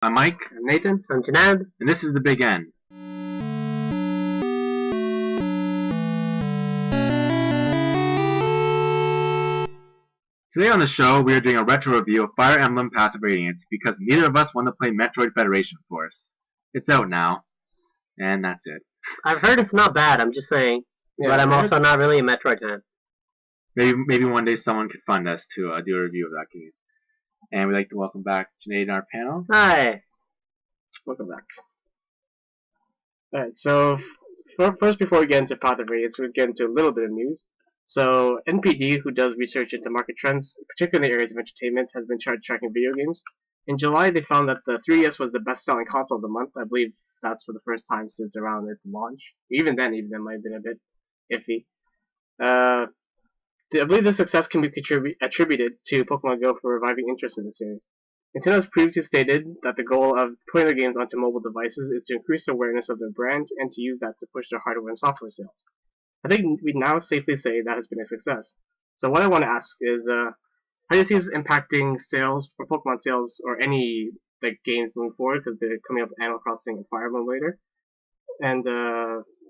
I'm Mike. I'm Nathan. I'm Janad. And this is The Big N. Today on the show, we are doing a retro review of Fire Emblem Path of Radiance because neither of us want to play Metroid Federation Force. It's out now, and that's it. I've heard it's not bad, I'm just saying. Yeah, but I'm also not really a Metroid fan. Maybe one day someone could fund us to do a review of that game. And we'd like to welcome back Janae to our panel. Hi. Welcome back. Alright, so first before we get into Path of Radiance, we'll get into a little bit of news. So NPD, who does research into market trends, particularly in the areas of entertainment, has been tracking video games. In July, they found that the 3DS was the best-selling console of the month. I believe that's for the first time since around its launch. Even then might have been a bit iffy. I believe this success can be attributed to Pokemon Go for reviving interest in the series. Nintendo has previously stated that the goal of putting their games onto mobile devices is to increase awareness of their brand and to use that to push their hardware and software sales. I think we now safely say that has been a success. So what I want to ask is, how do you see this impacting sales for Pokemon sales or any games moving forward? Because they're coming up with Animal Crossing and Fire Emblem later. And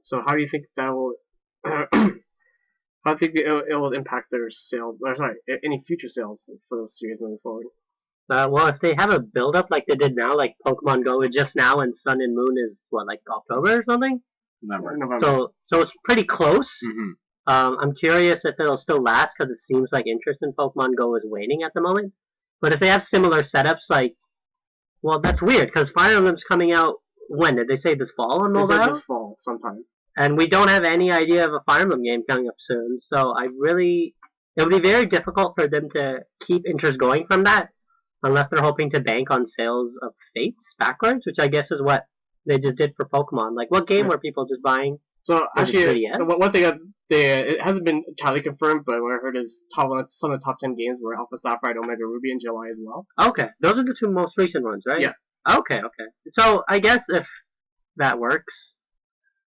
so how do you think that will? How do you think it will impact their sales? Or sorry, any future sales for those series moving forward? Well, if they have a build-up like they did now, like Pokemon Go is just now and Sun and Moon is, October or something? November. So it's pretty close. Mm-hmm. I'm curious if it'll still last because it seems like interest in Pokemon Go is waning at the moment. But if they have similar setups, that's weird because Fire Emblem's coming out, when? Did they say this fall on mobile? They said this fall sometime. And we don't have any idea of a Fire Emblem game coming up soon, so it would be very difficult for them to keep interest going from that, unless they're hoping to bank on sales of Fates backwards, which I guess is what they just did for Pokemon. Like, what game were people just buying? So actually, one thing it hasn't been entirely confirmed, but what I heard is some of the top 10 games were Alpha Sapphire and Omega Ruby in July as well. Okay, those are the two most recent ones, right? Yeah. Okay. So I guess if that works.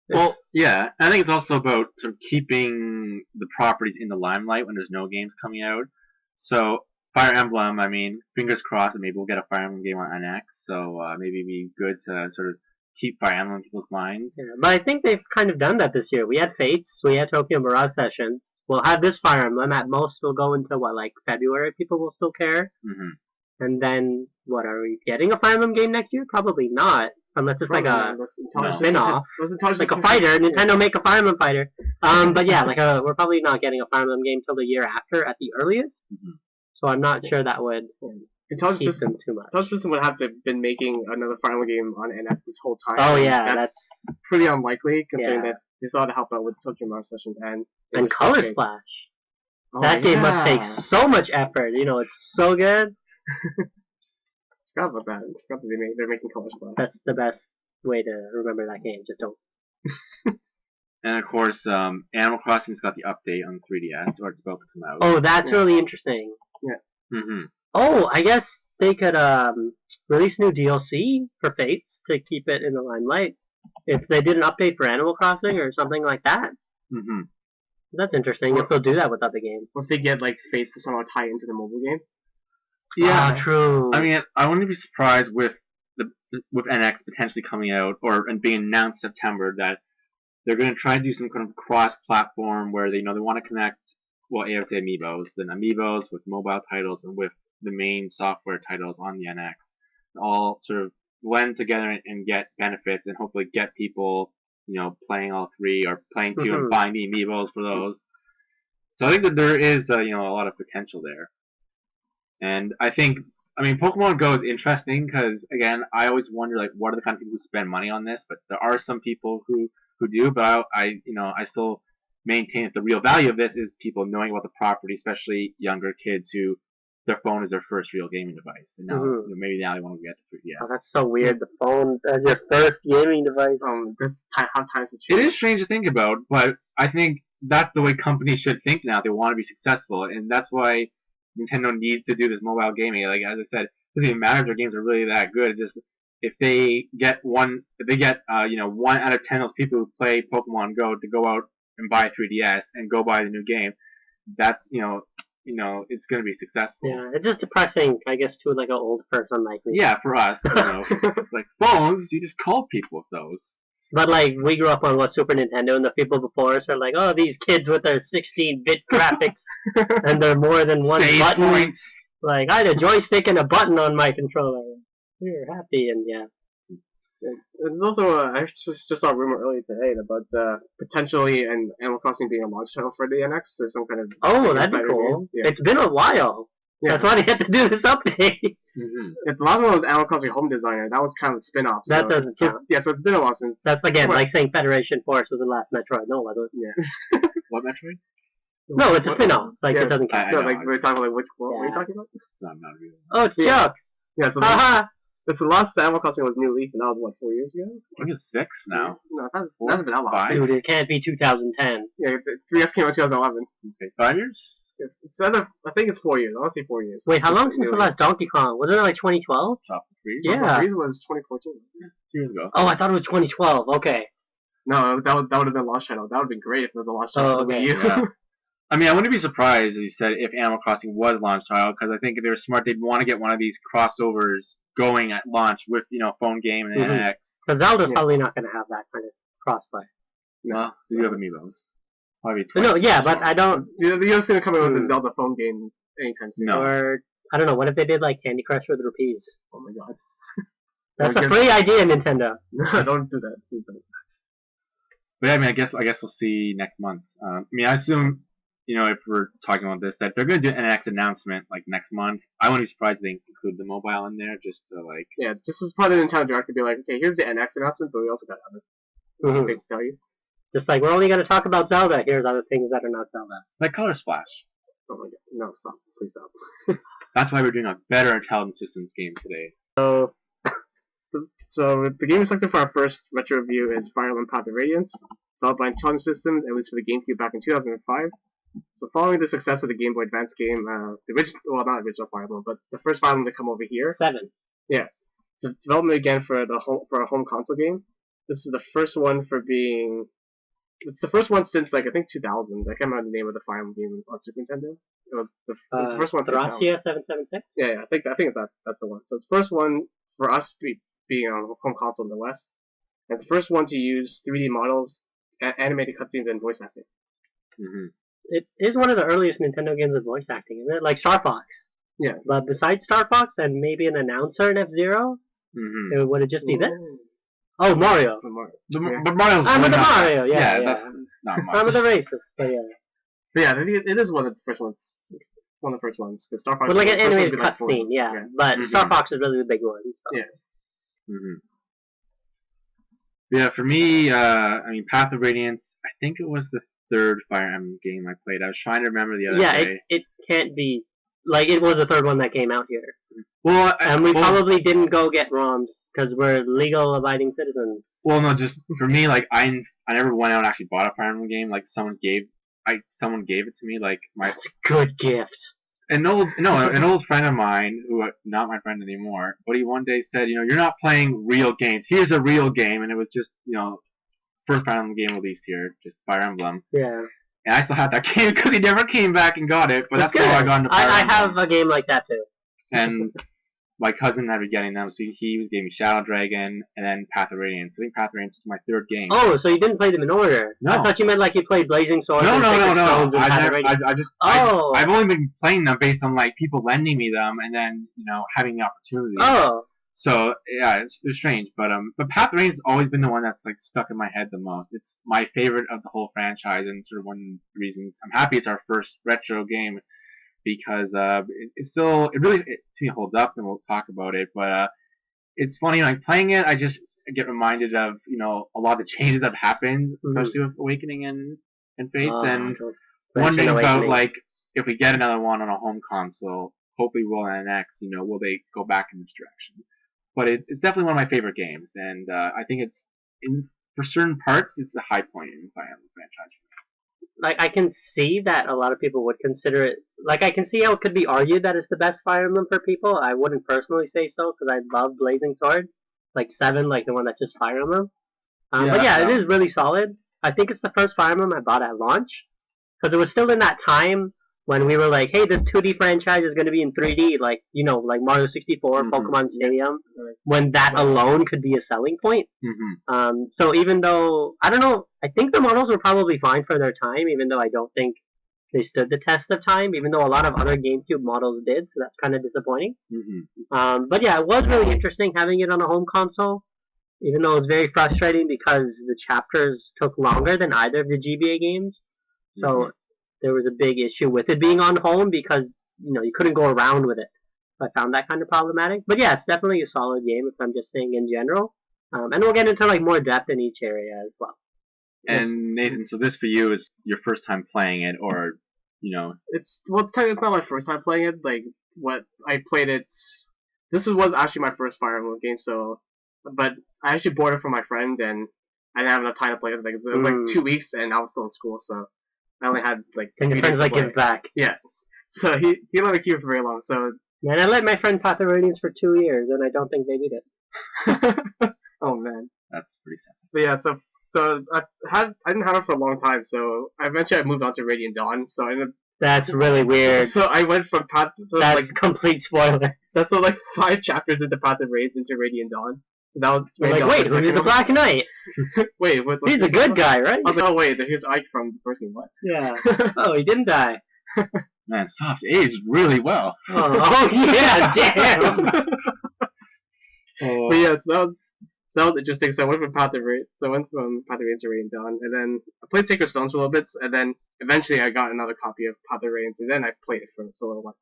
Well, yeah, I think it's also about sort of keeping the properties in the limelight when there's no games coming out. So, Fire Emblem, I mean, fingers crossed that maybe we'll get a Fire Emblem game on NX, so maybe it'd be good to sort of keep Fire Emblem in people's minds. Yeah, but I think they've kind of done that this year. We had Fates, we had Tokyo Mirage Sessions. We'll have this Fire Emblem. At most, we'll go into, February, people will still care. Mm-hmm. And then, are we getting a Fire Emblem game next year? Probably not. Unless it's like a spin-off. Like a fighter. Nintendo make a Fire Emblem fighter. But yeah, we're probably not getting a Fire Emblem game till the year after at the earliest. Mm-hmm. So I'm not sure that would keep them too much. Intelligent System would have to have been making another Fire Emblem game on NX this whole time. Oh yeah, that's pretty unlikely considering that they still had to help out with Tokyo Mirage Sessions and Color Splash. That game must take so much effort. It's so good. Forgot about that. Forgot that they're making Color Splash. That's the best way to remember that game. Just don't. And of course, Animal Crossing's got the update on 3DS, or it's about to come out. Oh, that's really interesting. Yeah. Mm-hmm. Oh, I guess they could release new DLC for Fates to keep it in the limelight. If they did an update for Animal Crossing or something like that. Mm-hmm. That's interesting if they'll do that with other games. Or if they get Fates to somehow tie into the mobile game. Yeah, true. I mean, I wouldn't be surprised with NX potentially coming out and being announced September that they're going to try to do some kind of cross-platform where they want to connect, I would say Amiibos with mobile titles and with the main software titles on the NX, all sort of blend together and get benefits and hopefully get people, playing all three or playing two and buying the Amiibos for those. So I think that there is, a lot of potential there. And I think, Pokemon Go is interesting because, again, I always wonder, what are the kind of people who spend money on this? But there are some people who do, but I still maintain that the real value of this is people knowing about the property, especially younger kids who their phone is their first real gaming device. And now, maybe now they want to get to 3DS. Oh, that's so weird. The phone as your first gaming device. That's how times have changed. It is strange to think about, but I think that's the way companies should think now. They want to be successful, and that's why Nintendo needs to do this mobile gaming. As I said, it doesn't even matter if their games are really that good. Just if they get one out of 10 of those people who play Pokemon Go to go out and buy a 3DS and go buy the new game, that's it's going to be successful. Yeah, it's just depressing, I guess, to like an old person like me. Yeah, for us, like phones, you just call people with those. But like, we grew up on Super Nintendo, and the people before us are like, oh, these kids with their 16-bit graphics, and they're more than one Save button. points. Like, I had a joystick and a button on my controller. We were happy, and yeah. There's also I just saw a rumor earlier today about potentially an Animal Crossing being a launch title for the NX or some kind of. Oh, that'd be cool. Yeah. It's been a while. Yeah. That's why they had to do this update. The last one was Animal Crossing Home Designer. That was kind of a spin-off. That doesn't count. Yeah, so it's been a while since. That's again like saying Federation Force was the last Metroid. No, I don't. Yeah. What Metroid? No, it's a spin-off. Like it doesn't count. No, like we're talking about what are you talking about? No, not really. Oh, it's Chuck. Yeah, so the last Animal Crossing was New Leaf, and that was what 4 years ago. I think it's 6 now. No, that's been that long. Dude, it can't be 2010. Yeah, 3DS came out 2011. Okay, 5 years. It's I think it's 4 years. I want to say 4 years. Wait, how long since the last Donkey Kong? Wasn't it like 2012? Top of Freeze? Yeah. Top of Freeze was 2014. Yeah, 2 years ago. Oh, I thought it was 2012. Okay. No, that would have been launch title. That would have been great if it was a launch title. Oh, okay. Yeah. I mean, I wouldn't be surprised, as you said, if Animal Crossing was launch title, because I think if they were smart, they'd want to get one of these crossovers going at launch with, phone game and NX. Because Zelda's probably not going to have that kind of crossplay. No, you have Amiibos. Probably no, yeah, but I don't. You don't see them coming with a Zelda phone game anytime soon. No. Or I don't know. What if they did like Candy Crush with rupees? Oh my god. That's a free idea, Nintendo. No, don't do that. But yeah, I mean, I guess we'll see next month. I assume, if we're talking about this, that they're going to do an NX announcement like next month. I wouldn't be surprised if they include the mobile in there, just to like. Yeah, just as part of the Nintendo Direct to be like, okay, here's the NX announcement, but we also got other things to tell you. Just like, we're only going to talk about Zelda. Here's other things that are not Zelda. Like Color Splash. Oh my god. No, stop. Please stop. That's why we're doing a better Intelligent Systems game today. So the game we selected for our first retro review is Fire Emblem Path of Radiance, developed by Intelligent Systems and released for the GameCube back in 2005. So following the success of the Game Boy Advance game, the original, well, not original Fire Emblem, but the first Fire Emblem to come over here. 7. Yeah. So development again for a home console game. This is the first one it's the first one since, like, I think 2000. I can't remember the name of the Fire Emblem game on Super Nintendo. It was the first one. Thracia 776? Yeah, I think that's the one. So it's the first one for us being on a home console in the West. And it's the first one to use 3D models, animated cutscenes, and voice acting. Mm-hmm. It is one of the earliest Nintendo games with voice acting, isn't it? Like Star Fox. Yeah. But besides Star Fox and maybe an announcer in F-Zero, would it just be this? Oh, Mario. But Mario's I'm with the Mario, yeah. That's not much. I'm with the racist, but yeah. But yeah, it is one of the first ones. One of the first ones. Because Star Fox with like an animated like cutscene, yeah. But Star Fox is really the big one. So. Yeah. Yeah, for me, Path of Radiance, I think it was the third Fire Emblem game I played. I was trying to remember the other day. Yeah, it can't be. Like, it was the third one that came out here. Well, and we probably didn't go get ROMs because we're legal abiding citizens. Well, no, just for me, like I never went out and actually bought a Fire Emblem game. Like someone gave it to me. Like That's a good gift. An old friend of mine, who not my friend anymore, but he one day said, you're not playing real games. Here's a real game, and it was just first Fire Emblem game released here, just Fire Emblem. Yeah. And I still had that game because he never came back and got it. But that's how I got into Fire Emblem. I have a game like that too. And my cousin had been getting them, so he gave me Shadow Dragon and then Path of Radiance. I think Path of Radiance was my third game. Oh, so you didn't play them in order? No. I thought you meant like you played Blazing Swords. No. Oh. I've only been playing them based on like people lending me them and then having the opportunity. Oh. So yeah, it's strange, but Path of Radiance has always been the one that's like stuck in my head the most. It's my favorite of the whole franchise, and sort of one of the reasons I'm happy it's our first retro game. Because it really to me holds up, and we'll talk about it. But it's funny, like playing it, I just get reminded of a lot of the changes that have happened, especially with Awakening and Faith, and wondering about like if we get another one on a home console, hopefully we'll NX. Will they go back in this direction? But it's definitely one of my favorite games, and I think for certain parts, it's the high point in the Fire Emblem franchise. Like, I can see that a lot of people would consider it. Like, I can see how it could be argued that it's the best Fire Emblem for people. I wouldn't personally say so, because I love Blazing Sword. Like 7, like the one that's just Fire Emblem. But yeah, it is really solid. I think it's the first Fire Emblem I bought at launch. Because it was still in that time when we were like, hey, this 2D franchise is going to be in 3D, like, like Mario 64, Pokemon Stadium, when that alone could be a selling point. So even though, I don't know, I think the models were probably fine for their time, even though I don't think they stood the test of time, even though a lot of other GameCube models did, so that's kind of disappointing. But yeah, it was really interesting having it on a home console, even though it was very frustrating because the chapters took longer than either of the GBA games. So there was a big issue with it being on home because, you couldn't go around with it. So I found that kind of problematic. But yeah, it's definitely a solid game if I'm just saying in general. And we'll get into more depth in each area as well. And Nathan, so this for you is your first time playing it, or it's not my first time playing it. Like what I played it. This was actually my first Fire Emblem game. So, but I actually bought it from my friend, and I didn't have enough time to play it. It was like 2 weeks, and I was still in school, so I only had And your friend's like, give it back. Yeah. So he let me keep it for very long. So man, I let my friend path the Radiance for 2 years, and I don't think they did it. Oh man, that's pretty sad. But yeah, so I didn't have it for a long time. So eventually I moved on to Radiant Dawn. So that's really weird. So I went from Path. That's complete spoiler. So 5 chapters into Path of Radiance into Radiant Dawn. That was wait, who's the Black Knight? Wait, he's a good guy, right? I was like, oh wait, here's Ike from the first game. What? Yeah. Oh, he didn't die. Man, Soft aged really well. Oh yeah, damn. But yeah, so that was interesting. So I went from Path of Radiance to Radiant Dawn, and then I played Sacred Stones for a little bit, and then eventually I got another copy of Path of Radiance, and then I played it for a little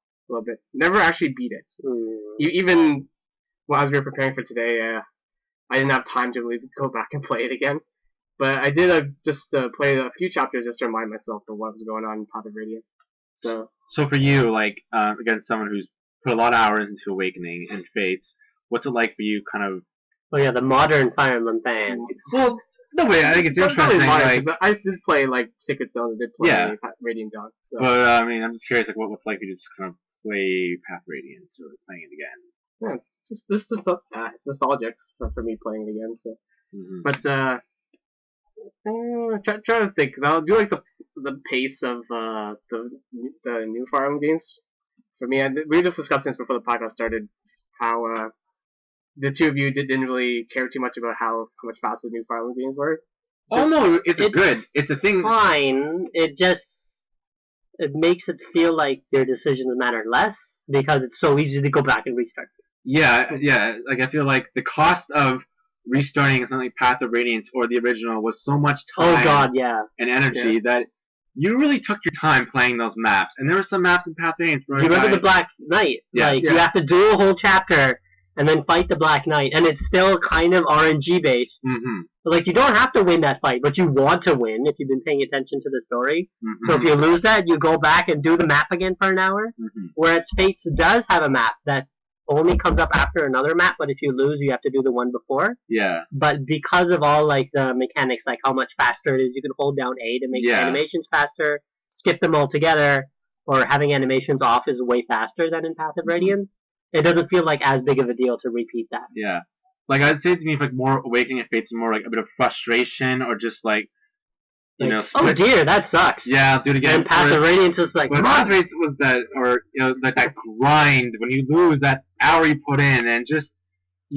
bit. Never actually beat it. Even as we were preparing for today, I didn't have time to really go back and play it again. But I did just play a few chapters just to remind myself of what was going on in Path of Radiance. So for you, again, someone who's put a lot of hours into Awakening and Fates, what's it like for you, kind of? Oh yeah, the modern Fire Emblem fan. Well, no, wait, I think it's interesting. I did play Sacred Stones. I did play Radiant Dawn. So. But I mean, I'm just curious, what's it like for you to just kind of play Path Radiance or playing it again? Yeah, it's nostalgic for me playing it again. So, but try to think, because I'll do the pace of the new Fire Emblem games. For me, we just discussed this before the podcast started, how the two of you didn't really care too much about how much faster the new Fire Emblem games were. Oh no, it's good. It's a thing. Fine. It makes it feel like your decisions matter less because it's so easy to go back and restart. Yeah. I feel like the cost of restarting something like Path of Radiance or the original was so much time and energy that you really took your time playing those maps. And there were some maps in Path of Radiance where you remember the Black Knight? Yeah. You have to do a whole chapter and then fight the Black Knight, and it's still kind of RNG based. So, you don't have to win that fight, but you want to win if you've been paying attention to the story. So if you lose that, you go back and do the map again for an hour. Whereas Fates does have a map that only comes up after another map, but if you lose, you have to do the one before. Yeah. But because of all the mechanics, like how much faster it is, you can hold down A to make the animations faster, skip them all together, or having animations off is way faster than in Path of Radiance. It doesn't feel like as big of a deal to repeat that. Yeah. I'd say to me, more Awakening of Fates, more a bit of frustration, or just oh dear, that sucks. Yeah, I'll do it again. And Path of Radiance is like, Path of Radiance was that, or that grind when you lose that hour you put in, and just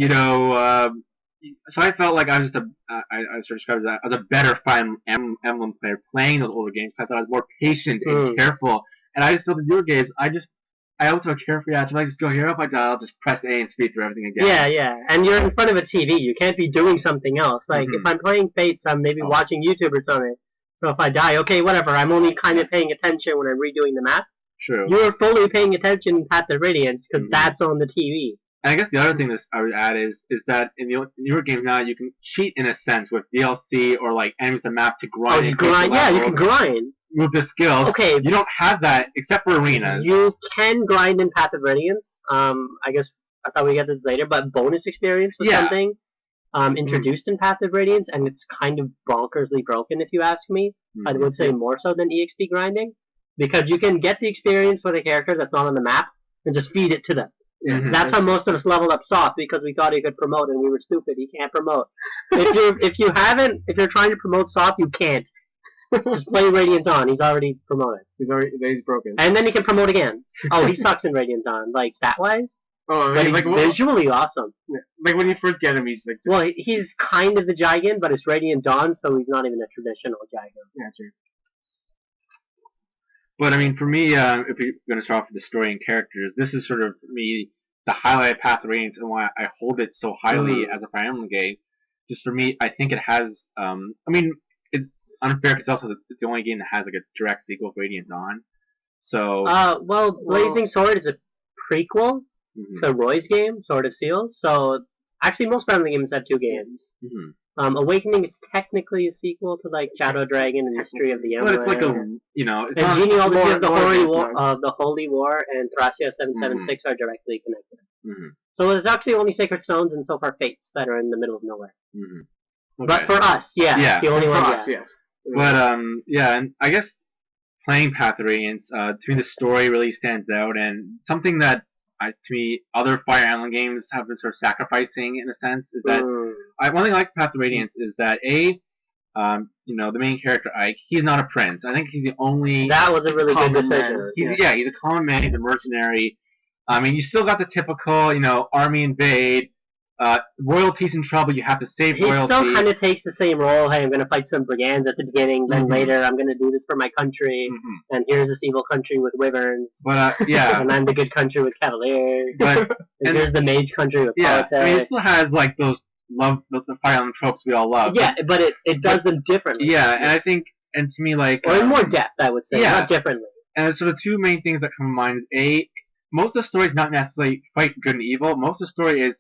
so I felt like I was just I sort of described that as a better Fire Emblem player playing those older games. I thought I was more patient and careful, and I just felt the newer games. I also have a carefree attitude. I just go here up my dial, just press A and speed through everything again. Yeah, and you're in front of a TV. You can't be doing something else. If I'm playing Fates, I'm maybe watching YouTube or something. So if I die, okay, whatever. I'm only kind of paying attention when I'm redoing the map. True. You're fully paying attention in Path of Radiance because that's on the TV. And I guess the other thing that I would add is that in the newer games now you can cheat in a sense with DLC or enemies the map to grind. You can grind. With the skills. Okay. You don't have that except for arenas. You can grind in Path of Radiance. I guess I thought we'd get this later, but bonus experience was something introduced in Path of Radiance, and it's kind of bonkersly broken if you ask me. I would say more so than EXP grinding. Because you can get the experience with a character that's not on the map and just feed it to them. That's how most of us leveled up soft, because we thought he could promote and we were stupid. He can't promote. If you're trying to promote soft, you can't. Just play Radiant Dawn. He's already promoted. He's broken. And then he can promote again. Oh, he sucks in Radiant Dawn, like stat-wise. Oh, But really? he's visually awesome. Like when you first get him, he's like. Well, he's kind of the Gigan, but it's Radiant Dawn, so he's not even a traditional Gigan. Yeah, true. But I mean, for me, if we're going to start off with the story and characters, this is sort of for me the highlight of Path of Radiance and why I hold it so highly as a Fire Emblem game. Just for me, I think it has. I mean, it's unfair because it's the only game that has like a direct sequel to Radiant Dawn. So. Well, Blazing Sword is a prequel to Roy's game, Sword of Seals. So actually, most Fire Emblem games have two games. Mm-hmm. Awakening is technically a sequel to like Shadow Dragon and Mystery of the Emblem. But it's like a, you know, it's and not Genealogy of the Holy War and Thracia 776 are directly connected. Mm-hmm. So there's actually only Sacred Stones and so far Fates that are in the middle of nowhere. Mm-hmm. Okay. But for us, it's the only one. Yes. But yeah, and I guess playing Path of Radiance, to me the story really stands out, and something that to me other Fire Emblem games have been sort of sacrificing in a sense is that one thing I like Path of Radiance is that you know, the main character Ike, he's not a prince. I think he's the only. That was a really good decision. He's a common man. He's a mercenary. I mean, you still got the typical, you know, army invade. Royalty's in trouble. You have to save royalty. He still kind of takes the same role. Hey, I'm going to fight some brigands at the beginning. Then later, I'm going to do this for my country. And here's this evil country with wyverns. But yeah, and I'm the good country with cavaliers. But and here's the mage country with politics. I mean, it still has like those Fire Emblem tropes we all love. Yeah, but it does them differently. Yeah, and I think, and to me, like, or in more depth, I would say, not differently. And so the two main things that come to mind is most of the story is not necessarily fight good and evil. Most of the story is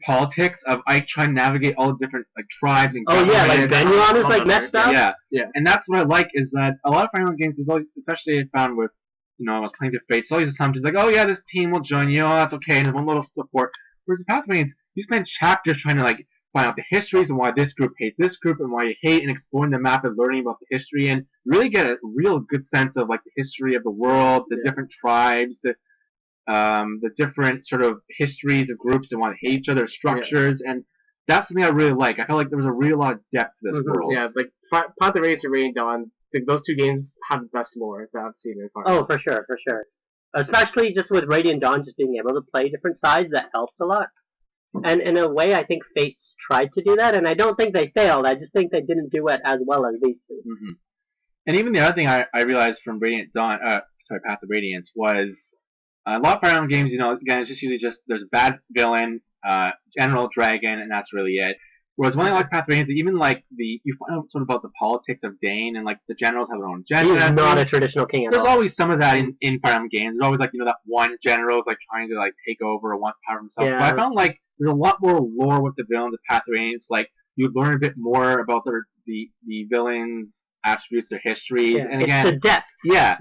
politics of Ike trying to navigate all the different like tribes and like Benyon is like messed up. Yeah, and that's what I like is that a lot of Fire Emblem games, there's always, especially I found with, you know, I was playing the Fates, always assumptions like, oh yeah, this team will join you, oh that's okay, and there's one little support. Whereas the Path of Radiance, you spend chapters trying to like find out the histories and why this group hates this group and why you hate, and exploring the map and learning about the history and really get a real good sense of like the history of the world, the different tribes, the different sort of histories of groups and why they hate each other, structures, and that's something I really like. I felt like there was a real lot of depth to this world. Yeah, like Path of Radiance and Radiant Dawn, those two games have the best lore that I've seen in Fire Emblem. Oh, for sure. Especially just with Radiant Dawn, just being able to play different sides, that helps a lot. And in a way, I think Fates tried to do that, and I don't think they failed. I just think they didn't do it as well as these two. Mm-hmm. And even the other thing I realized from Path of Radiance was a lot of Fire Emblem games, you know, again, it's just usually there's a bad villain, general dragon, and that's really it. Whereas when I like Path of Radiance, even like you find out sort of about the politics of Dane, and like the generals have their own agenda. He's not a traditional king at all. There's always some of that in Fire Emblem games. There's always like, you know, that one general is like trying to like take over or want power himself. Yeah. But I found like there's a lot more lore with the villains of Path of Radiance. Like you learn a bit more about the villains' attributes, their histories, and again, it's the depth. Yeah.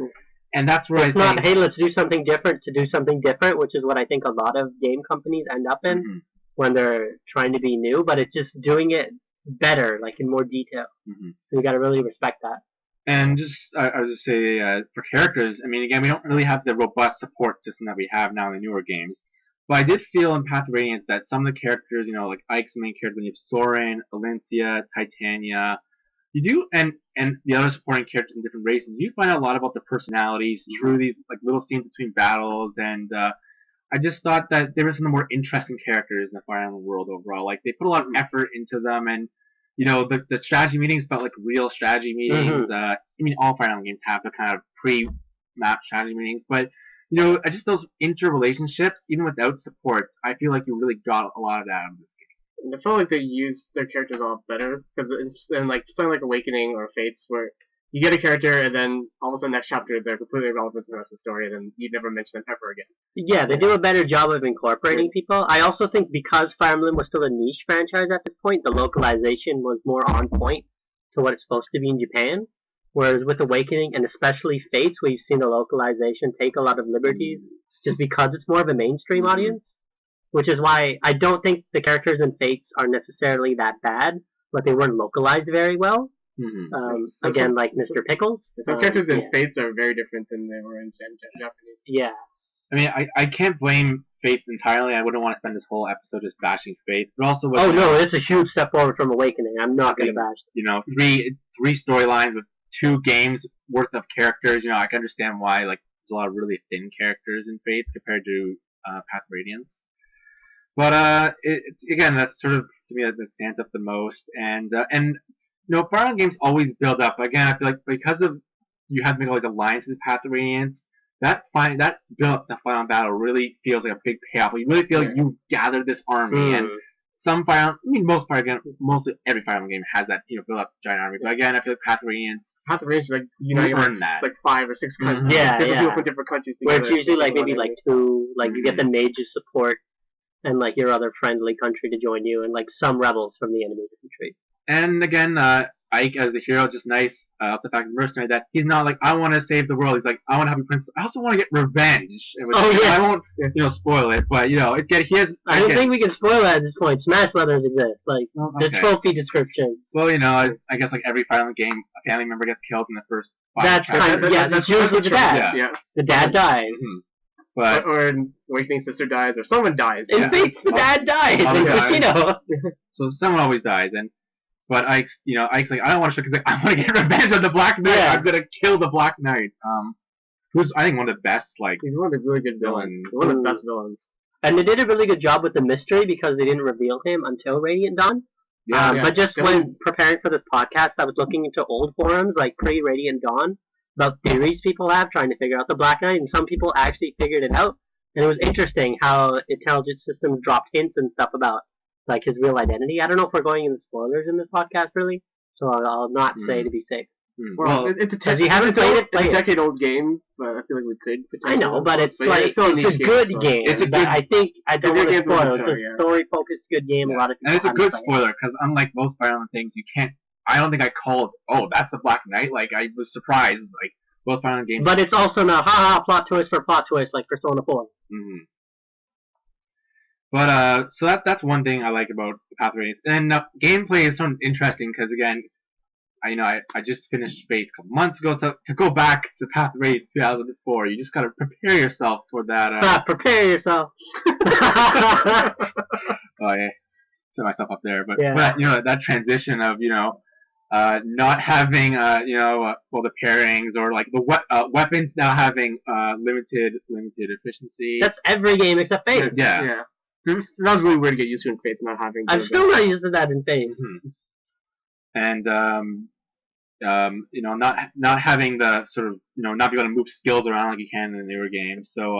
And that's where it's not, hey, let's do something different to do something different, which is what I think a lot of game companies end up in when they're trying to be new, but it's just doing it better, like in more detail. You got to really respect that. And just, I would just say, for characters, I mean, again, we don't really have the robust support system that we have now in the newer games. But I did feel in Path of Radiance that some of the characters, you know, like Ike's the main character, when you have Soren, Alencia, Titania, you do, and the other supporting characters in different races, you find out a lot about their personalities through these like little scenes between battles, and I just thought that there were some of the more interesting characters in the Fire Emblem world overall. Like they put a lot of effort into them, and you know the strategy meetings felt like real strategy meetings. I mean, all Fire Emblem games have the kind of pre-map strategy meetings, but you know, just those interrelationships, even without supports, I feel like you really got a lot of that out of this game. And I felt like they used their characters a lot better, because in like something like Awakening or Fates, where you get a character and then all of a sudden next chapter they're completely irrelevant to the rest of the story, and then you never mention them ever again. Yeah, they do a better job of incorporating people. I also think because Fire Emblem was still a niche franchise at this point, the localization was more on point to what it's supposed to be in Japan. Whereas with Awakening, and especially Fates, we've seen the localization take a lot of liberties just because it's more of a mainstream audience. Which is why I don't think the characters in Fates are necessarily that bad, but they weren't localized very well. Again, like Mr. Pickles. Some characters in Fates are very different than they were in Japanese. Yeah. I mean, I can't blame Fates entirely. I wouldn't want to spend this whole episode just bashing Fates, but also with, no, it's a huge step forward from Awakening. I'm not going to bash it. You know, 3 storylines with 2 games worth of characters. I can understand why like there's a lot of really thin characters in Fates compared to Path of Radiance. But it's again that's sort of to me that stands up the most, and Fire Emblem games always build up. Again, I feel like because of you have to make like alliances with Path of Radiance, that build up to the final battle really feels like a big payoff. You really feel like you gathered this army, and mostly every Fire Emblem game has that build up to giant army. But again, I feel like Path of Radiance like like 5 or 6 countries, different people from different countries. Where it's usually like maybe like 2, like you get the mage's support. And like your other friendly country to join you, and like some rebels from the enemy country. And again, Ike as the hero, just nice. The fact mercenary that he's not like I want to save the world. He's like I want to have a princess. I also want to get revenge. I won't spoil it, but he has. I don't think we can spoil it at this point. Smash Brothers exists, like the trophy descriptions. Well, I guess like every Fire Emblem game, a family member gets killed in the first 5 That's chapters. that's usually the dad. Yeah. The dad dies. Mm-hmm. But or Awakening Sister dies, or someone dies. In Fates, the dad dies. So someone always dies, but Ike's like I don't want to show because I want to get revenge on the Black Knight. I'm gonna kill the Black Knight. Who's I think one of the best he's one of the really good villains. One of the best villains. And they did a really good job with the mystery because they didn't reveal him until Radiant Dawn. But just when preparing for this podcast, I was looking into old forums like pre-Radiant Dawn. About theories people have trying to figure out the Black Knight, and some people actually figured it out. And it was interesting how intelligence systems dropped hints and stuff about like his real identity. I don't know if we're going into spoilers in this podcast, really, so I'll not say to be safe. Well, it's a decade-old game, but I feel like we could. I know, but it's like it's a good game. It's a good. I don't want to spoil. It's a story-focused good game. Yeah. A lot of people and it's a good spoiler because unlike most Fire Emblem things, you can't. I don't think I called. Oh, that's the Black Knight. Like I was surprised. Like most Fire Emblem games. But it's also not plot twist for plot twist like Persona 4. Mm-hmm. But so that's one thing I like about Path of Radiance. And gameplay is sort of interesting because again, I just finished Fates a couple months ago. So to go back to Path of Radiance 2004, you just gotta prepare yourself for that. Prepare yourself. Oh yeah, set myself up there. But that transition of not having the pairings or like the weapons now having limited efficiency. That's every game except Fates. Yeah. That was really weird to get used to in Fates, not having. I'm still not used to that in Fates. Mm-hmm. And not having the sort of not being able to move skills around like you can in the newer games. So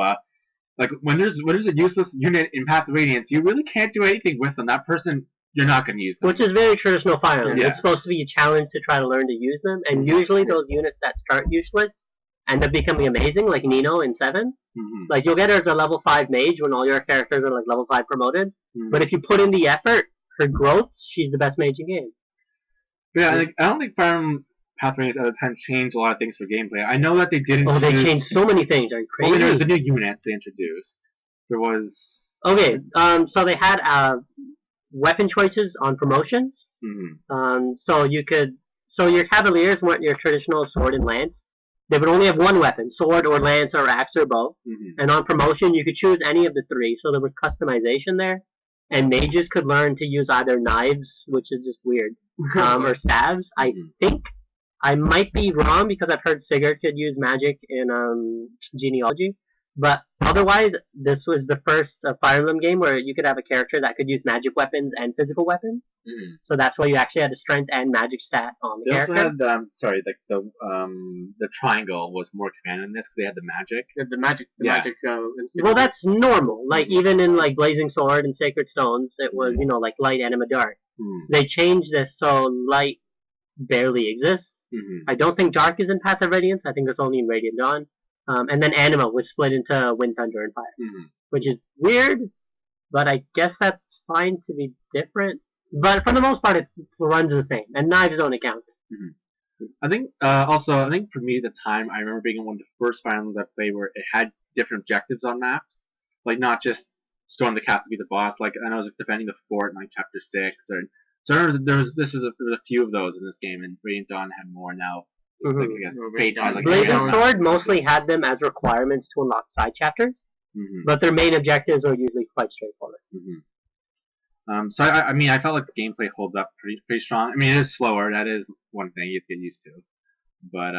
like when there's a useless unit in Path of Radiance, you really can't do anything with them. That person. You're not going to use them. Which is very traditional Fire Emblem. Yeah. It's supposed to be a challenge to try to learn to use them, and usually those units that start useless end up becoming amazing, like Nino in 7. Mm-hmm. Like, you'll get her as a level 5 mage when all your characters are, like, level 5 promoted, but if you put in the effort, her growth, she's the best mage in game. Yeah, I don't think Fire Emblem Path of Radiance at the time changed a lot of things for gameplay. I know that they didn't. Oh, they changed so many things. Are you crazy? Well, there's the new units they introduced. There was... Okay, so they had, weapon choices on promotions. Mm-hmm. So your Cavaliers weren't your traditional sword and lance. They would only have one weapon, sword or lance or axe or bow. Mm-hmm. And on promotion, you could choose any of the 3. So there was customization there. And mages could learn to use either knives, which is just weird, or staves. I think I might be wrong because I've heard Sigurd could use magic in genealogy. But otherwise, this was the first Fire Emblem game where you could have a character that could use magic weapons and physical weapons. Mm-hmm. So that's why you actually had a strength and magic stat on the character. Also had, the triangle was more expanded in this because they had the magic. Magic. Well, that's normal. Like even in like Blazing Sword and Sacred Stones, it was like light, anima, dark. Mm-hmm. They changed this so light barely exists. Mm-hmm. I don't think dark is in Path of Radiance. I think it's only in Radiant Dawn. And then Anima was split into Wind, Thunder, and Fire, which is weird, but I guess that's fine to be different. But for the most part, it runs the same, and knives don't count. Mm-hmm. I think for me at the time, I remember being one of the first Fire Emblems I played where it had different objectives on maps, like not just storm the castle to beat the boss. Like I was defending the fort in like Chapter 6, there was a few of those in this game, and Radiant Dawn had more now. Blazing Sword mostly had them as requirements to unlock side chapters, but their main objectives are usually quite straightforward. So I mean, I felt like the gameplay holds up pretty strong. I mean, it is slower. That is one thing you have to get used to. But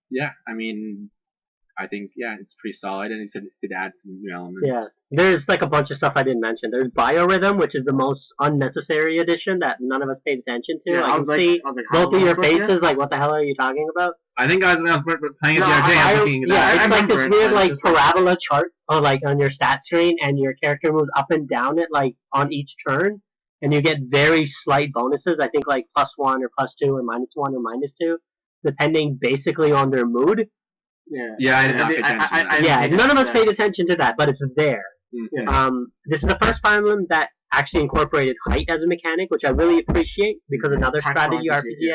yeah, I mean, I think it's pretty solid. And you said it adds some new elements. Yeah, there's like a bunch of stuff I didn't mention. There's Biorhythm, which is the most unnecessary addition that none of us paid attention to. Yeah, I can see both of your faces. Like, what the hell are you talking about? I think I was playing it the other day. I was looking at that. Yeah, it's like this weird like parabola chart, or like on your stat screen, and your character moves up and down it like on each turn, and you get very slight bonuses. I think like +1 or +2 or -1 or -2, depending basically on their mood. Yeah, I didn't pay attention. Yeah, none of us paid attention to that, but it's there. Mm-hmm. This is the first Fire Emblem that actually incorporated height as a mechanic, which I really appreciate, because another strategy RPG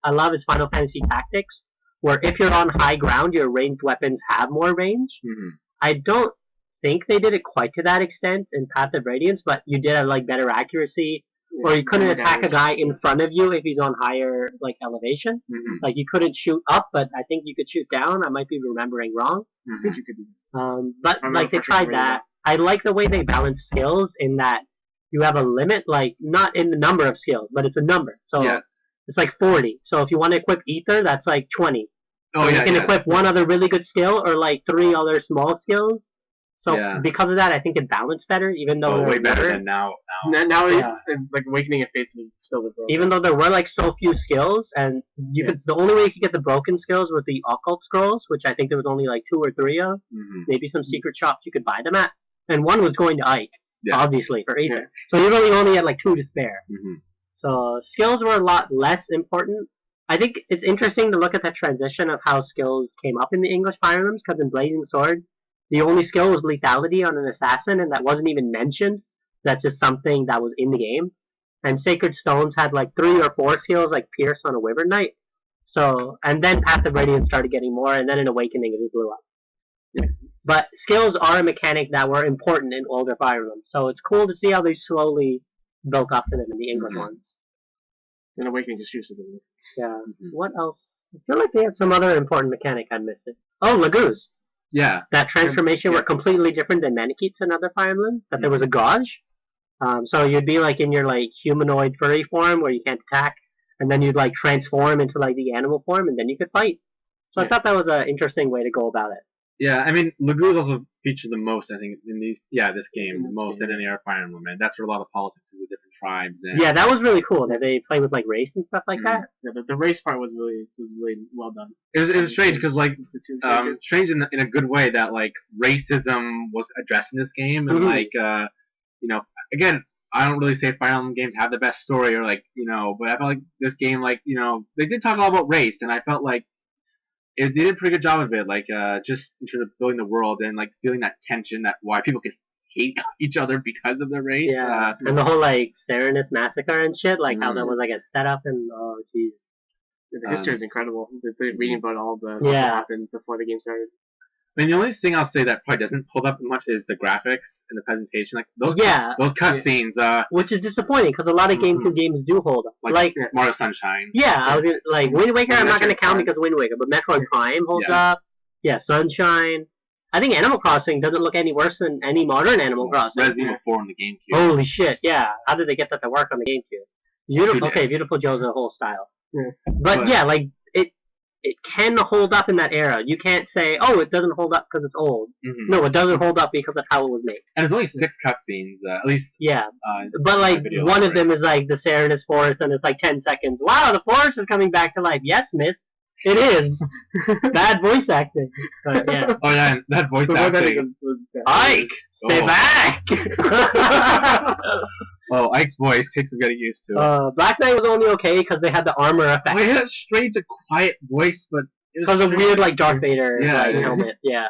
I love is Final Fantasy Tactics, where if you're on high ground, your ranged weapons have more range. Mm-hmm. I don't think they did it quite to that extent in Path of Radiance, but you did have like better accuracy, or you couldn't attack a guy in front of you if he's on higher like elevation. Mm-hmm. Like you couldn't shoot up, but I think you could shoot down. I might be remembering wrong. I think you could do that. But like they tried that. I like the way they balance skills in that you have a limit, like not in the number of skills, but it's a number. So it's like 40. So if you want to equip Ether, that's like 20. Oh, so you can equip one other really good skill or like 3 other small skills. So because of that, I think it balanced better, even though way better than now. Now like Awakening of Fates is still the broken. Even though there were like so few skills, and you could, the only way you could get the broken skills was the occult scrolls, which I think there was only like 2 or 3 of. Mm-hmm. Maybe some secret shops you could buy them at, and one was going to Ike, obviously for Ether. So you really only had like 2 to spare. Mm-hmm. So skills were a lot less important. I think it's interesting to look at that transition of how skills came up in the English Fire Emblems, because in Blazing Sword, the only skill was lethality on an assassin, and that wasn't even mentioned. That's just something that was in the game. And Sacred Stones had like 3 or 4 skills, like Pierce on a Wyvern Knight. So, and then Path of Radiance started getting more, and then in Awakening it just blew up. Yeah. But skills are a mechanic that were important in older Fire Emblems, so it's cool to see how they slowly built up to them in the English ones. And Awakening just used to do it. Yeah. Mm-hmm. What else? I feel like they had some other important mechanic I missed it. Oh, Laguz. Yeah. That transformation were completely different than Manakits in other Fire Emblem. That there was a gauge. So you'd be like in your like humanoid furry form where you can't attack, and then you'd like transform into like the animal form, and then you could fight. So I thought that was an interesting way to go about it. Yeah, I mean, Laguz also featured the most, I think, in this game, the most than any other Fire Emblem, and that's where a lot of politics is with different tribes. And yeah, that was really cool that they play with like race and stuff like that. Yeah, the race part was really well done. It was strange because like strange in a good way that like racism was addressed in this game, and like again, I don't really say Fire Emblem games have the best story or like but I felt like this game they did talk a lot about race, and I felt like they did a pretty good job of it, like just in terms of building the world and like feeling that tension, that why people can hate each other because of their race. Yeah, and the whole like Serenus massacre and shit, like how that was like a setup, and oh jeez. The history is incredible. Reading about all the stuff that happened before the game started. I mean, the only thing I'll say that probably doesn't hold up much is the graphics and the presentation. Like those cutscenes, which is disappointing because a lot of GameCube games do hold up. Like Mario Sunshine. Yeah, I was like Wind Waker. I'm not going to count because Wind Waker, but Metroid Prime holds up. Yeah, Sunshine. I think Animal Crossing doesn't look any worse than any modern Animal Crossing. Resident Evil 4 on the GameCube. Holy shit! Yeah, how did they get that to work on the GameCube? Beautiful. Okay, Beautiful Joe's a whole style. Yeah. But yeah, like it can hold up in that era. You can't say, oh, it doesn't hold up because it's old. Mm-hmm. No, it doesn't hold up because of how it was made. And there's only 6 cutscenes, at least. Yeah, but like one of them is like the Serenus Forest, and it's like 10 seconds. Wow, the forest is coming back to life. Yes, miss. It is. Bad voice acting. But, yeah. Oh yeah, that voice acting. Ike, stay back. Well, Ike's voice takes some getting used to. Black Knight was only okay because they had the armor effect. Oh, he had a strange, quiet voice, but because of weird like Darth Vader helmet. Yeah.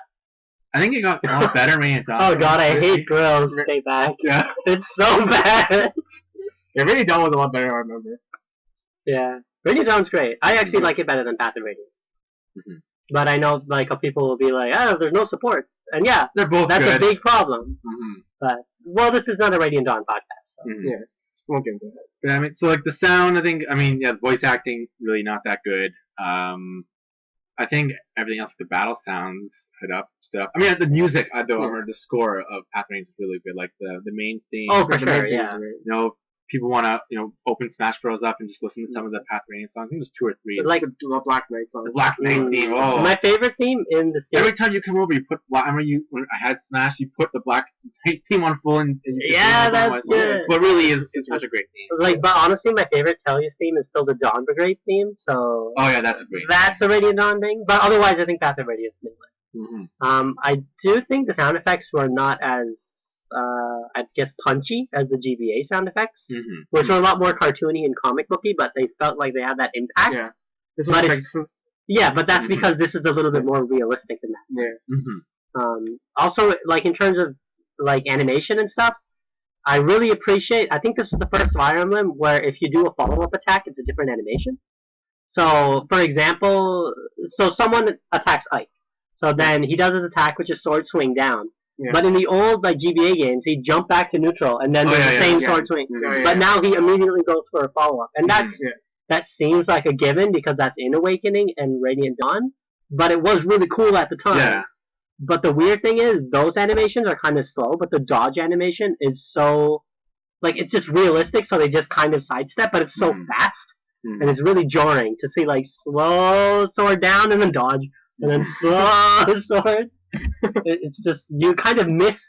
I think it got a lot better when it Oh god, I hate grills. Stay back. Yeah, it's so bad. Yeah, Radio Dawn was a lot better. I remember. Yeah. Radio Dawn's great. I actually like it better than Path of Radiance. Mm-hmm. But I know like people will be like, oh, there's no supports. And yeah, they're both that's good. A big problem. Mm-hmm. But, well, this is not a Radiant Dawn podcast. So. Mm-hmm. Yeah, won't get into that. Yeah, I mean, so like the sound, the voice acting, really not that good. I think everything else, the battle sounds stood up. I mean, the music, though, or the score of Path of Radiance is really good. Like the main theme. Oh, for The main sure, theme is yeah. great. You know, people want to open Smash Bros up and just listen to some of the Path of Radiance songs. I think there's 2 or 3. Like The Black Knight song. the Black Knight theme. Oh, my favorite theme in the series. every time you come over, you put. I remember when I had Smash, you put the Black Knight theme on full, and you Yeah, that's good. But really, it's such a great theme. Like, but honestly, my favorite Tellius theme is still the Dawn Brigade theme. So Oh yeah, that's a great. that's a Radiant Dawn thing. But otherwise, I think Path of Radiance is I do think the sound effects were not as, I guess, punchy as the GBA sound effects, which are a lot more cartoony and comic booky, but they felt like they had that impact. Yeah. This But was but that's because this is a little bit more realistic than that. yeah. Also, like in terms of like animation and stuff, I really appreciate. I think this is the first Fire Emblem where if you do a follow-up attack, it's a different animation. So, for example, someone attacks Ike. So then he does his attack, which is sword swing down. Yeah. But in the old like GBA games, he'd jump back to neutral and then do the same sword swing. But now he immediately goes for a follow-up, and that seems like a given because that's in Awakening and Radiant Dawn. But it was really cool at the time. Yeah. But the weird thing is, those animations are kind of slow, but the dodge animation is so, like, it's just realistic, so they just kind of sidestep, but it's so fast, and it's really jarring to see, like, slow sword down and then dodge, and then slow sword. It's just, you kind of miss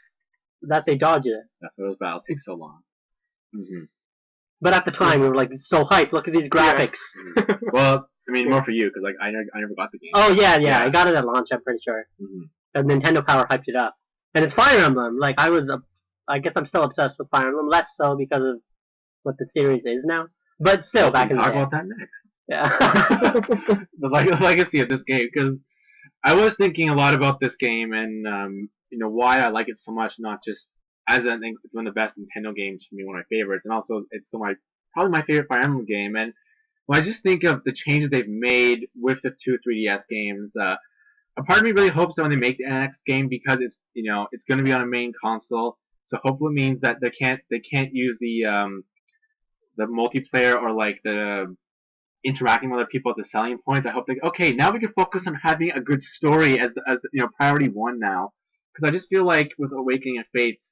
that they dodge it. That's why those battles take so long. But at the time, we were like, so hyped, look at these graphics. Well, I mean, more for you, because like I never got the game. Oh, yeah, I got it at launch, I'm pretty sure. And Nintendo Power hyped it up. And it's Fire Emblem. Like, I guess I'm still obsessed with Fire Emblem, less so because of what the series is now. But still, back in the day. Talk about that next. Yeah. the legacy of this game, because I was thinking a lot about this game and why I like it so much. Not just as I think it's one of the best Nintendo games for me, one of my favorites, and also it's probably my favorite Fire Emblem game. And when I just think of the changes they've made with the 2 3DS games. A part of me really hopes that when they make the NX game, because it's going to be on a main console, so hopefully it means that they can't use the multiplayer or like the interacting with other people at the selling points. I hope now we can focus on having a good story as priority 1 now, because I just feel like with Awakening and Fates,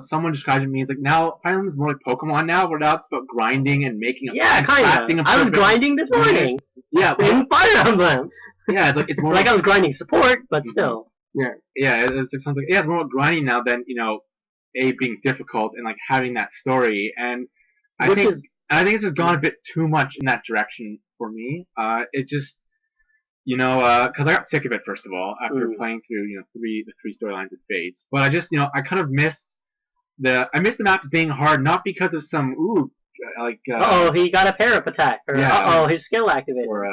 someone described it to me as like now Fire Emblem is more like Pokemon now, where now it's about grinding and making a kind of. I was grinding this morning. Yeah, in Fire Emblem. Yeah, it's more like I was grinding support, but still. Yeah, it's like something. Yeah, it's more about grinding now than being difficult and like having that story. And I think it's just gone a bit too much in that direction for me. It just because I got sick of it first of all after playing through the 3 storylines of Fates. But I just I kind of missed the maps being hard, not because of some he got a pair-up attack, or his skill activated, or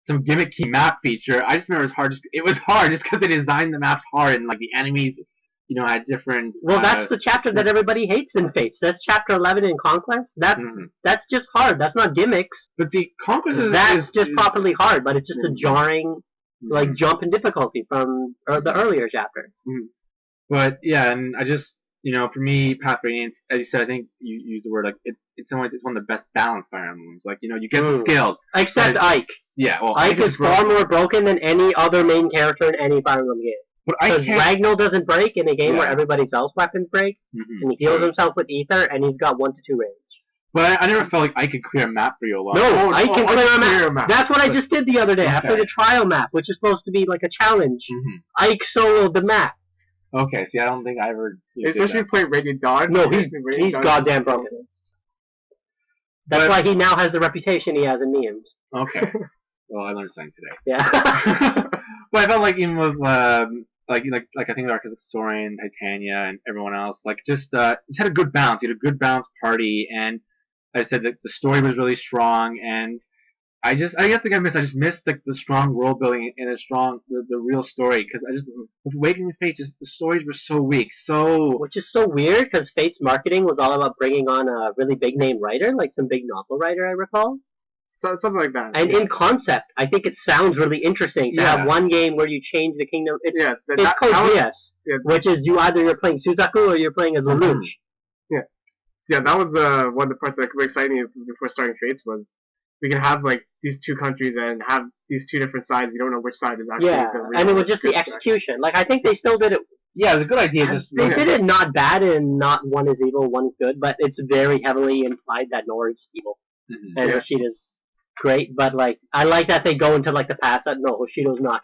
some gimmicky map feature. I just remember it was hard just because they designed the maps hard and like the enemies, had different. Well, that's the chapter that everybody hates in Fates. That's chapter 11 in Conquest. That's just hard. That's not gimmicks. But the Conquest is properly hard, but it's just a jarring, like jump in difficulty from the earlier chapters. But yeah, and I just for me, Path of Radiance, as you said, I think you used the word like it's one of the best balanced Fire Emblems. Like you get the skills, except Ike. Yeah, well, Ike is far more broken than any other main character in any Fire Emblem game. Because Ragnar doesn't break in a game where everybody's else weapons break, and he heals himself with ether, and he's got 1 to 2 range. But I never felt like I could clear a map for you a lot. No, I can clear a map. That's what I just did the other day. I played a trial map, which is supposed to be like a challenge. Ike soloed the map. Okay, see, I don't think I ever. Especially playing Radiant Dawn. No, he's goddamn broken. That's why he now has the reputation he has in memes. Okay. Well, I learned something today. Yeah. But I felt like even with I think the arcs like Soren, Titania, and everyone else, like just had a good balance. You had a good balanced party, and like I said that the story was really strong, and I just missed like the strong world building and the real story, because with Awakening Fates, the stories were so weak, which is so weird because Fates marketing was all about bringing on a really big name writer, like some big novel writer I recall. So something like that. And in concept, I think it sounds really interesting to have one game where you change the kingdom. It's Code Geass, which is you're playing Suzaku or you're playing as Lelouch. Yeah, that was one of the parts that was exciting before starting Fates was we can have like these two countries and have these two different sides. You don't know which side is actually Yeah, the real. and it was just the good side. execution. Like I think they still did it. Yeah, it was a good idea. Just They did it not bad and not one is evil, one is good, but it's very heavily implied that Nora is evil and Hoshida's great. But like I like that they go into like the past that no, Hoshida's not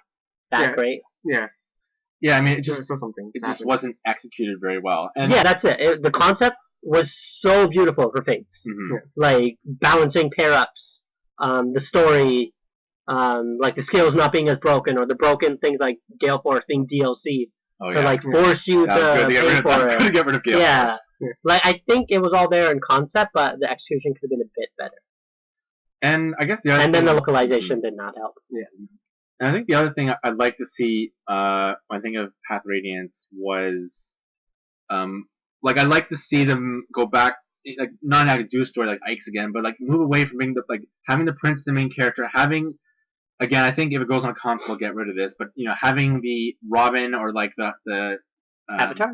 that great. Yeah. Yeah, I mean, It just wasn't executed very well. And yeah, that's it. The concept was so beautiful for Fates. Like balancing pair ups, the story, like the skills not being as broken, or the broken things like Gale Force being DLC. To like force you to pay for it. Get rid of Gale Force. Like I think it was all there in concept, but the execution could have been a bit better. And I guess the other and then the localization did not help. Yeah. And I think the other thing I'd like to see when I think of Path of Radiance was, like I'd like to see them go back, like not have to do a story like Ike's again, but like move away from being having the prince the main character, having. Again, I think if it goes on console, we'll get rid of this. But having the Robin or like the Avatar.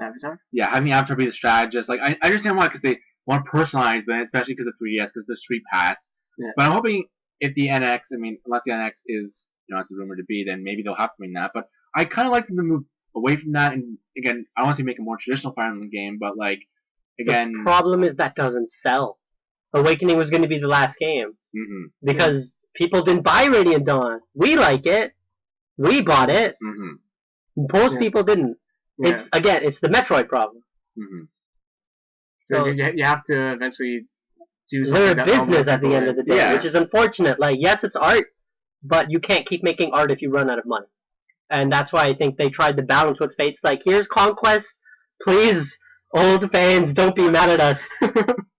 Yeah, having the Avatar be the strategist. Like I understand why, because they want to personalize it, especially because of 3DS, because the Street Pass. Yeah. But I'm hoping if the NX, unless the NX is it's a rumor to be, then maybe they'll have to bring that. But I kind of like them to move away from that. And again, I want to make a more traditional Fire Emblem game, but like again, the problem is that doesn't sell. Awakening was going to be the last game because. People didn't buy Radiant Dawn. We like it. We bought it. Most people didn't. Yeah. It's the Metroid problem. So you have to eventually do something. They're a business at the end of the day, which is unfortunate. Like, yes, it's art, but you can't keep making art if you run out of money. And that's why I think they tried to balance with Fates. Like, here's Conquest. Please, old fans, don't be mad at us.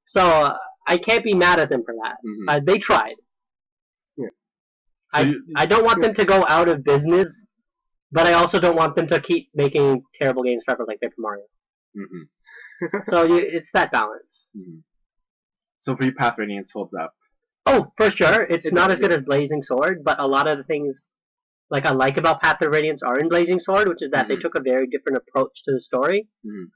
So I can't be mad at them for that. They tried. I don't want them to go out of business, but I also don't want them to keep making terrible games forever like Paper Mario. So it's that balance. So for you, Path Radiance holds up. Oh, for sure. It's not as good as Blazing Sword, but a lot of the things like I like about Path of Radiance are in Blazing Sword, which is that they took a very different approach to the story.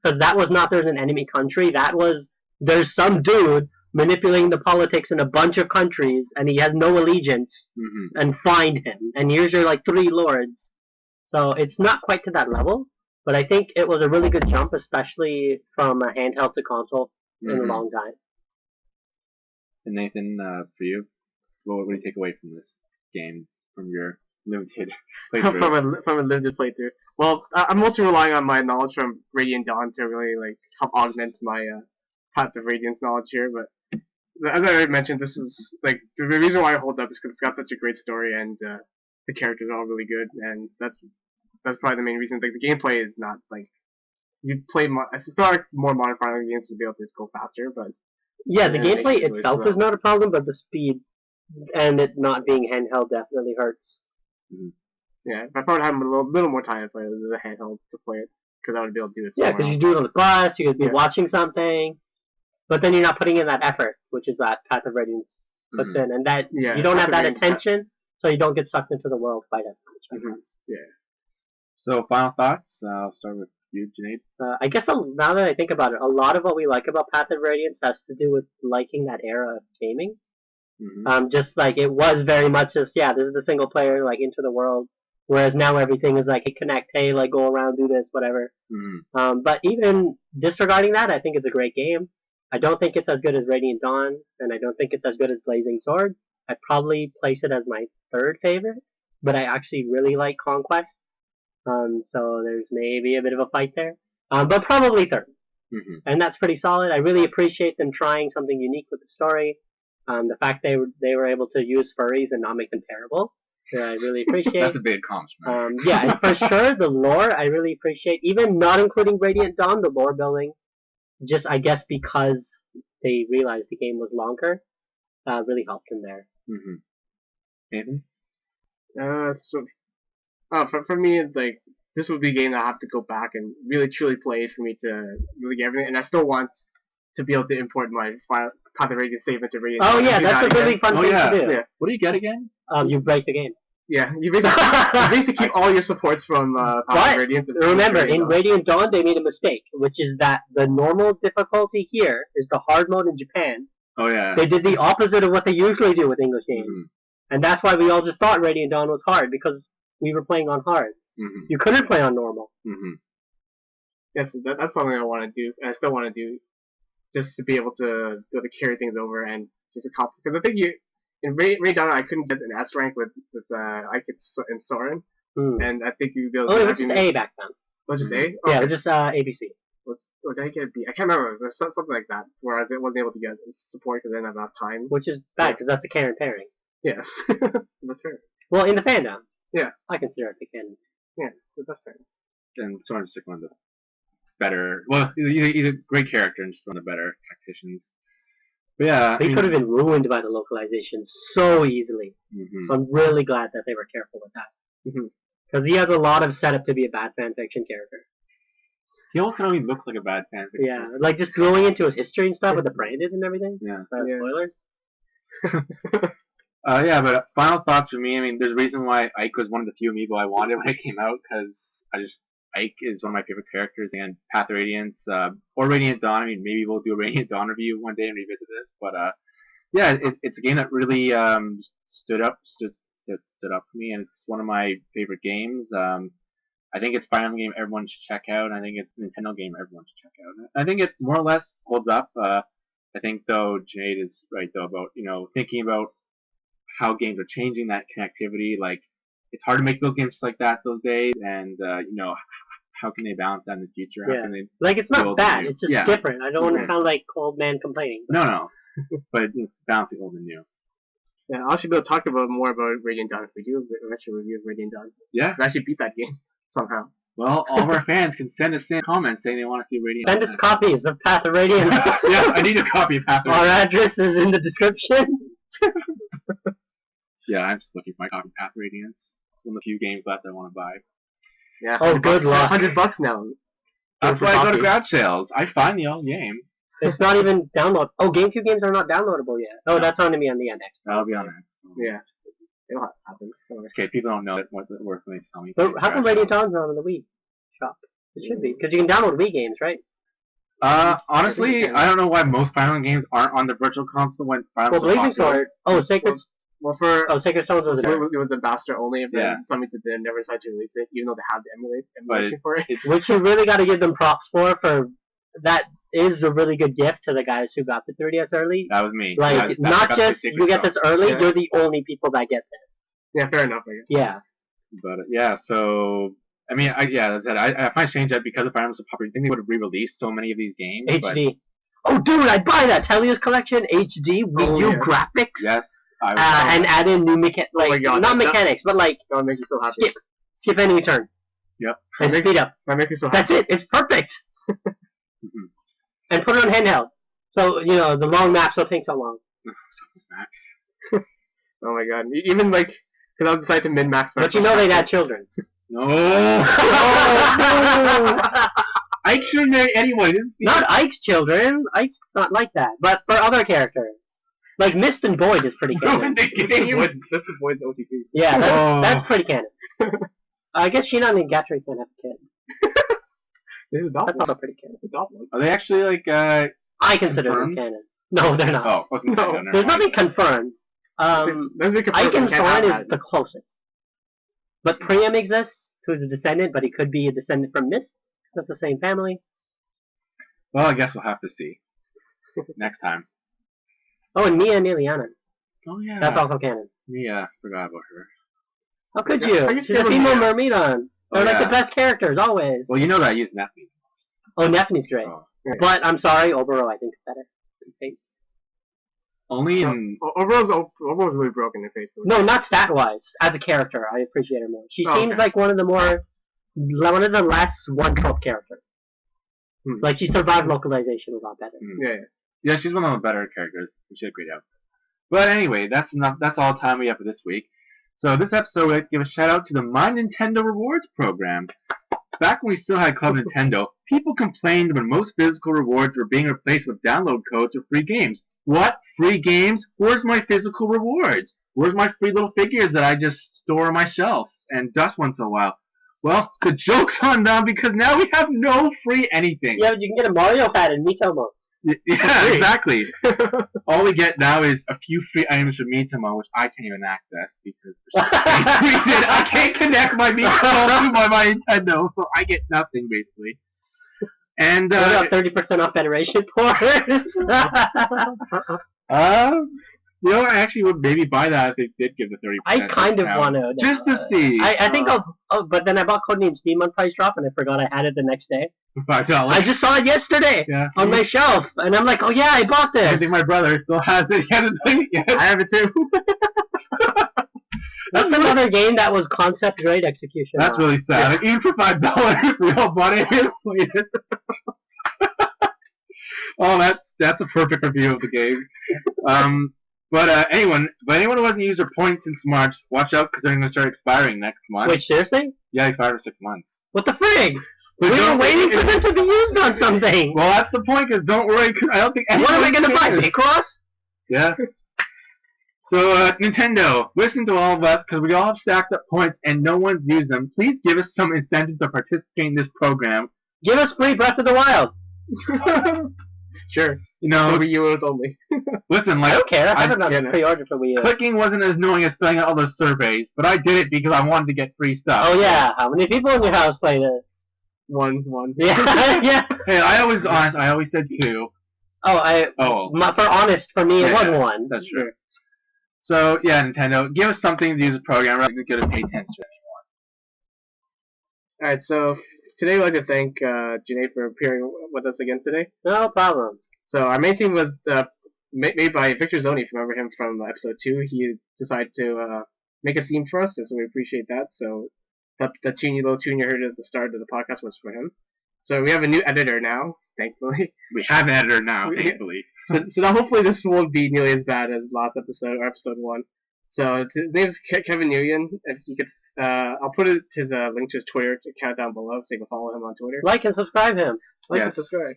Because that was not there's an enemy country. That was there's some dude manipulating the politics in a bunch of countries, and he has no allegiance, and find him. And here's your, 3 lords. So it's not quite to that level, but I think it was a really good jump, especially from a handheld to console in a long time. And Nathan, for you, what do you take away from this game, from your limited playthrough? from a limited playthrough. Well, I'm mostly relying on my knowledge from Radiant Dawn to really, help augment my Path of Radiance knowledge here, but as I already mentioned, this is the reason why it holds up is because it's got such a great story and the characters are all really good, and that's probably the main reason. The gameplay is not you play. It's not more modern Fire Emblem games to be able to go faster, but yeah, the gameplay itself is not a problem, but the speed and it not being handheld definitely hurts. Yeah, if I probably had a little more time to play it with a handheld to play it, because I would be able to do it. Yeah, because you do it on the bus, you could be watching something. But then you're not putting in that effort, which is that Path of Radiance puts in, and that you don't have that attention, so you don't get sucked into the world quite as much. Yeah. So, final thoughts? I'll start with you, Junaid. I guess now that I think about it, a lot of what we like about Path of Radiance has to do with liking that era of gaming. Just it was very much just this is the single player into the world, whereas now everything is hey, connect, hey, go around, do this, whatever. But even disregarding that, I think it's a great game. I don't think it's as good as Radiant Dawn, and I don't think it's as good as Blazing Sword. I'd probably place it as my 3rd favorite, but I actually really like Conquest. So there's maybe a bit of a fight there. But probably 3rd. And that's pretty solid. I really appreciate them trying something unique with the story. The fact they were able to use furries and not make them terrible. I really appreciate. That's a big accomplishment. Yeah, and for sure, the lore I really appreciate. Even not including Radiant Dawn, the lore building. Just, I guess, because they realized the game was longer, really helped in there. Nathan? For me, this would be a game that I have to go back and really truly play for me to really get everything. And I still want to be able to import my Path of Radiance save into Radiant. Oh yeah, that's a really fun thing to do. Yeah. What do you get again? You break the game. Yeah, you basically keep all your supports from Path of Radiance. Remember, in Radiant Dawn, they made a mistake, which is that the normal difficulty here is the hard mode in Japan, Oh yeah. They did the opposite of what they usually do with English games. Mm-hmm. And that's why we all just thought Radiant Dawn was hard, because we were playing on hard. Mm-hmm. You couldn't play on normal. Mm-hmm. Yes, that's something I want to do, and I still want to do, just to be able to carry things over and just a copy. Because I think in Radiant Dawn I couldn't get an S rank with Ike and Soren, and I think you'd be able to. Oh, it was just A back then. Was it just A? Okay. Yeah, it was just ABC. Or did I get B? I can't remember. It was something like that. Whereas I wasn't able to get support because I didn't have enough time. Which is bad, because that's a canon pairing. Yeah, that's fair. Well, in the fandom. Yeah. I consider it the canon. Yeah, that's fair. And Soren's just one of the better. Well, he's a great character and just one of the better tacticians. But yeah, They could have been ruined by the localization so easily. Mm-hmm. So I'm really glad that they were careful with that. Because he has a lot of setup to be a bad fanfiction character. He also kind of looks like a bad fan. Yeah, like just going into his history and stuff with the branded and everything. Yeah. Spoilers. Yeah, but final thoughts for me. I mean, there's a reason why Ike was one of the few amiibo I wanted when it came out, because Ike is one of my favorite characters, and Path of Radiance, or Radiant Dawn. I mean, maybe we'll do a Radiant Dawn review one day and revisit this, but yeah, it's a game that really stood up for me, and it's one of my favorite games. I think it's a Fire Emblem game everyone should check out. I think it's a Nintendo game everyone should check out. I think it more or less holds up. I think though Jade is right though about thinking about how games are changing, that connectivity. Like, it's hard to make those games like that those days, and how can they balance that in the future? How can they like, it's not bad. It's just different. I don't want to sound like Cold Man complaining. No. But it's balancing old and new. Yeah, I'll actually be able to talk more about Radiant Dawn if we do eventually review of Radiant Dawn. Yeah. I actually beat that game somehow. Well, all of our fans can send us in comments saying they want to see Radiant. Send us copies of Path of Radiance. Yeah, I need a copy of Path of Radiance. Our address is in the description. Yeah, I'm just looking for my copy of Path of Radiance. It's one of the few games left I want to buy. Yeah. Oh, good luck. $100 now. That's why I go to garage sales. I find the old game. It's not even download. Oh, GameCube games are not downloadable yet. Oh, that's on to me on the NX. That'll be on there. Yeah. It'll happen. Okay, people don't know what they're worth when they sell me. But how come Radiant Dawn's not on the Wii shop? It should be, because you can download Wii games, right? Honestly, I don't know why most Fire Emblem games aren't on the Virtual Console when Fire Emblem. Well, Blazing Sword. Oh, Sacred. Sacred Stones was it was ambassador only, but some reason they never decided to release it, even though they have the emulation for it. Which you really got to give them props for that is a really good gift to the guys who got the 3DS early. That was me. Like, that's not just you get this early, you're the only people that get this. Yeah, fair enough, I guess. Yeah. But, yeah, so, I mean, I find it strange that because the Fire Emblem is so popular, I think they would have re-released so many of these games. HD. Oh, dude, I'd buy that. Telia's Collection, HD, Wii U graphics. Yes. And add in new mechanics, but like, that makes me so happy. Skip enemy turn. Yep. And speed up. That makes me so happy. That's it. It's perfect. And put it on handheld. So, the long maps don't take so long. Oh my god. Even because I'll decide to min-max that. But they'd add children. No. No. Ike shouldn't marry anyone. Not Ike's children. Ike's not like that. But for other characters. Like Mist and Boyd is pretty canon. Mist and Boyd's OTP. Yeah, that's pretty canon. I guess Shinon and Gatry can have a kid. That's also pretty canon. Are they actually I consider them canon. No, they're not. Oh, no. There's nothing confirmed. Ike and Soren is the closest. But Priam exists, who's a descendant, but he could be a descendant from Mist. That's the same family. Well, I guess we'll have to see next time. Oh, and Mia and Iliana. Oh, yeah. That's also canon. Mia, forgot about her. How could you? She's a female mermaidon. They're the best characters, always. Well, that I use Nephine. Oh, Nephine's great. Oh. But I'm sorry, Obero I think is better. Fates. Only in... Obero's really broken in Fates. No, not stat-wise. As a character, I appreciate her more. She seems like one of the less one-trope characters. Like, she survived localization a lot better. Yeah, she's one of the better characters. She had a great outfit. But anyway, that's enough. That's all the time we have for this week. So this episode, we'd like to give a shout out to the My Nintendo Rewards program. Back when we still had Club Nintendo, people complained when most physical rewards were being replaced with download codes for free games. What? Free games? Where's my physical rewards? Where's my free little figures that I just store on my shelf and dust once in a while? Well, the joke's on them because now we have no free anything. Yeah, but you can get a Mario hat in Miitomo. Yeah, exactly. All we get now is a few free items from Miitomo, which I can't even access because for some reason I can't connect my Miitomo to my Nintendo, so I get nothing basically. And What about 30% off Federation Force? I actually would maybe buy that if they did give the 30%. I kind of want to. Just to see. I think I'll. Oh, but then I bought Codename Steam on price drop, and I forgot I had it the next day. $5. I just saw it yesterday on my shelf, and I'm like, oh yeah, I bought this. I think my brother still has it. He hasn't played it yet. I have it too. That's another game that was concept grade execution. That's really sad. Like, even for $5, we all bought it and played it. Oh, that's a perfect review of the game. But anyone who hasn't used their points since March, watch out because they're going to start expiring next month. Wait, seriously? Yeah, like 5 or 6 months. What the frig? We were waiting for them to be used on something. Well, that's the point. Because don't worry, because I don't think. What am I going to buy? Paycross? Yeah. So, Nintendo, listen to all of us, because we all have stacked up points and no one's used them. Please give us some incentive to participate in this program. Give us free Breath of the Wild. Sure. You know, for Wii U owners only. Listen, I don't care. I haven't done pre-order for Wii U. Clicking wasn't as annoying as filling out all those surveys, but I did it because I wanted to get free stuff. Oh, yeah. How many people in your house play this? One. Yeah, yeah. Hey, I always said 2. For honest, for me, it was 1. That's true. So, yeah, Nintendo, give us something to use the program rather than to pay attention anymore. Alright, so today we'd like to thank Janae for appearing with us again today. No problem. So our main theme was made by Victor Zoni, if you remember him from episode 2. He decided to make a theme for us, and so we appreciate that. So the little tune you heard at the start of the podcast was for him. So we have a new editor now, thankfully. We have an editor now, thankfully. So now hopefully this won't be nearly as bad as last episode or episode 1. So his name's Kevin Nguyen. If you could, I'll put his link to his Twitter account down below, so you can follow him on Twitter. Like and subscribe him. And subscribe.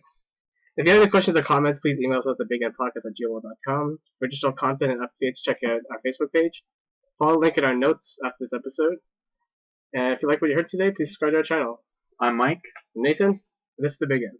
If you have any questions or comments, please email us at TheBigNPodcast@gmail.com. For additional content and updates, check out our Facebook page. Follow the link in our notes after this episode. And if you like what you heard today, please subscribe to our channel. I'm Mike. I'm Nathan. And this is The Big N.